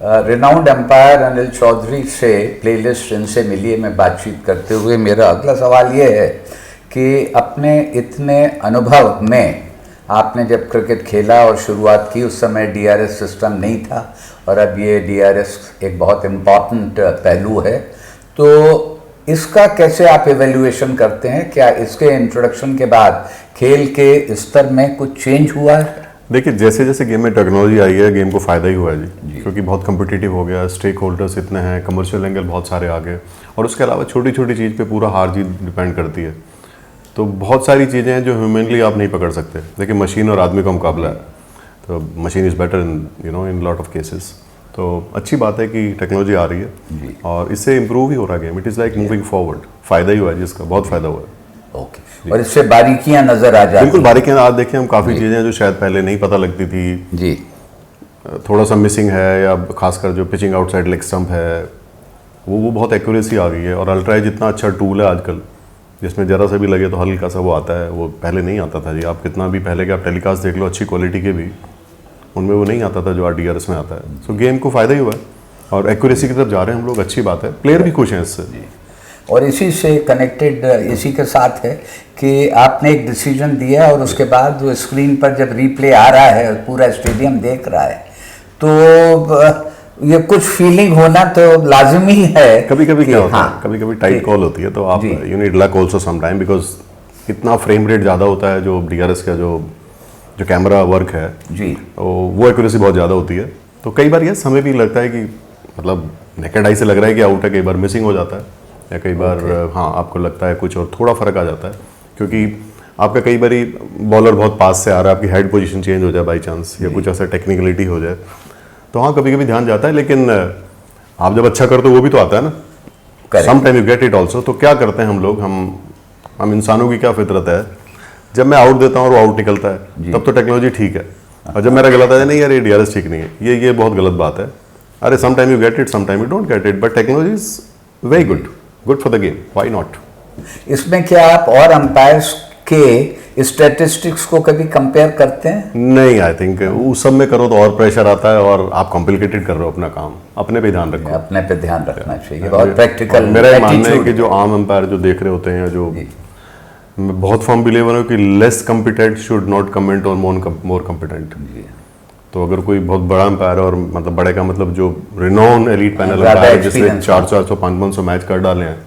Renowned empire Anil Chaudhary से playlist इनसे मिली है। मैं बातचीत करते हुए मेरा अगला सवाल ये है कि अपने इतने अनुभव में आपने जब क्रिकेट खेला और शुरुआत की उस समय डीआरएस सिस्टम नहीं था और अब ये डीआरएस एक बहुत इम्पॉर्टेंट पहलू है, तो इसका कैसे आप एवेल्युएशन करते हैं? क्या इसके इंट्रोडक्शन के बाद खेल के स्तर में कुछ चेंज हुआ है? देखिए, जैसे जैसे गेम में टेक्नोलॉजी आई है गेम को फ़ायदा ही हुआ है जी, क्योंकि बहुत कम्पिटिटिव हो गया, स्टेक होल्डर्स इतने हैं, कमर्शियल एंगल बहुत सारे आ गए, और उसके अलावा छोटी छोटी चीज़ पे पूरा हार जीत डिपेंड करती है। तो बहुत सारी चीज़ें हैं जो ह्यूमनली आप नहीं पकड़ सकते। देखिए, मशीन और आदमी का मुकाबला है, तो machine is better in lot of cases. तो अच्छी बात है कि टेक्नोलॉजी आ रही है और इससे इम्प्रूव ही हो रहा है game. It is like moving forward, फ़ायदा ही हुआ है जिसका, बहुत फ़ायदा हुआ है। ओके, और इससे बारीकियां नजर आ जाती। बिल्कुल बारीकियां आज देखिए, हम काफ़ी चीज़ें जो शायद पहले नहीं पता लगती थी जी, थोड़ा सा मिसिंग है, या खासकर जो पिचिंग आउटसाइड लेग स्टंप है वो बहुत एक्यूरेसी आ गई है। और अल्ट्रा एज इतना अच्छा टूल है आजकल, जिसमें ज़रा सा भी लगे तो हल्का सा वो आता है, वो पहले नहीं आता था जी। आप कितना भी पहले के आप टेलीकास्ट देख लो अच्छी क्वालिटी के भी, उनमें वो नहीं आता था जो डीआरएस में आता है। सो गेम को फ़ायदा ही हुआ है और एक्यूरेसी की तरफ जा रहे हैं हम लोग, अच्छी बात है। प्लेयर भी खुश हैं इससे। और इसी से कनेक्टेड इसी के साथ है कि आपने एक डिसीजन दिया और उसके बाद वो स्क्रीन पर जब रिप्ले आ रहा है, पूरा स्टेडियम देख रहा है, तो ये कुछ फीलिंग होना तो लाजमी है। कभी कभी क्या होता है, कभी कभी टाइट कॉल होती है, तो आप you need luck also some time, because इतना फ्रेम रेट ज़्यादा होता है जो डीआरएस का जो कैमरा वर्क है जी, वो एक्यूरेसी बहुत ज़्यादा होती है। तो कई बार यस हमें भी लगता है कि मतलब नेकेड आई से लग रहा है कि आउट है, कई बार मिसिंग हो जाता है, या कई बार हाँ आपको लगता है कुछ और थोड़ा फ़र्क आ जाता है, क्योंकि आपका कई बार बॉलर बहुत पास से आ रहा है, आपकी हेड पोजीशन चेंज हो जाए बाई चांस, या कुछ ऐसा टेक्निकलिटी हो जाए, तो हाँ कभी कभी ध्यान जाता है। लेकिन आप जब अच्छा करते हो वो भी तो आता है ना, some time you get it also. तो क्या करते हैं हम लोग, हम इंसानों की क्या फितरत है, जब मैं आउट देता हूँ और वो आउट निकलता है तब तो टेक्नोलॉजी ठीक है, और जब मेरा गलत है नहीं यार ये डीआरएस ठीक नहीं है, ये बहुत गलत बात है। अरे some time you get it, some time you don't get it, but technology is very good for the game, why not. इसमें क्या आप और अंपायर्स के स्टैटिस्टिक्स को कभी कंपेयर करते हैं? नहीं, आई थिंक उस सब में करो तो और प्रेशर आता है और आप कॉम्प्लिकेटेड कर रहे हो अपना काम। अपने पे ध्यान रखो, अपने पे ध्यान रखना चाहिए, बहुत प्रैक्टिकल। मेरा मानना है कि जो आम अंपायर जो देख रहे होते हैं, जो मैं बहुत फर्म बिलीवर हूँ कि less competent should not comment और मोर कॉम्पिटेंट। तो अगर कोई बहुत बड़ा अंपायर है, और मतलब बड़े का मतलब जो रिनोन एलीट पैनल है जिसने 400 500 मैच कर डाले हैं,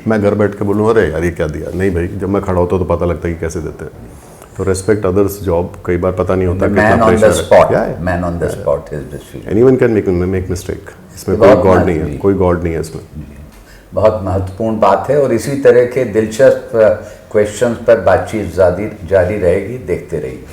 मैं घर बैठ के बोलूँ अरे यार ये क्या दिया, नहीं भाई, जब मैं खड़ा होता हूँ तो पता लगता है कि कैसे देते हैं। तो रेस्पेक्ट अदर्स जॉब, कई बार पता नहीं होता कितना प्रेशर है। Man on the spot his decision, anyone can make mistake, इसमें कोई गॉड नहीं है, कोई गॉड नहीं है इसमें। बहुत महत्वपूर्ण बात है, और इसी तरह के दिलचस्प क्वेश्चंस पर बातचीत जारी रहेगी, देखते रहिए।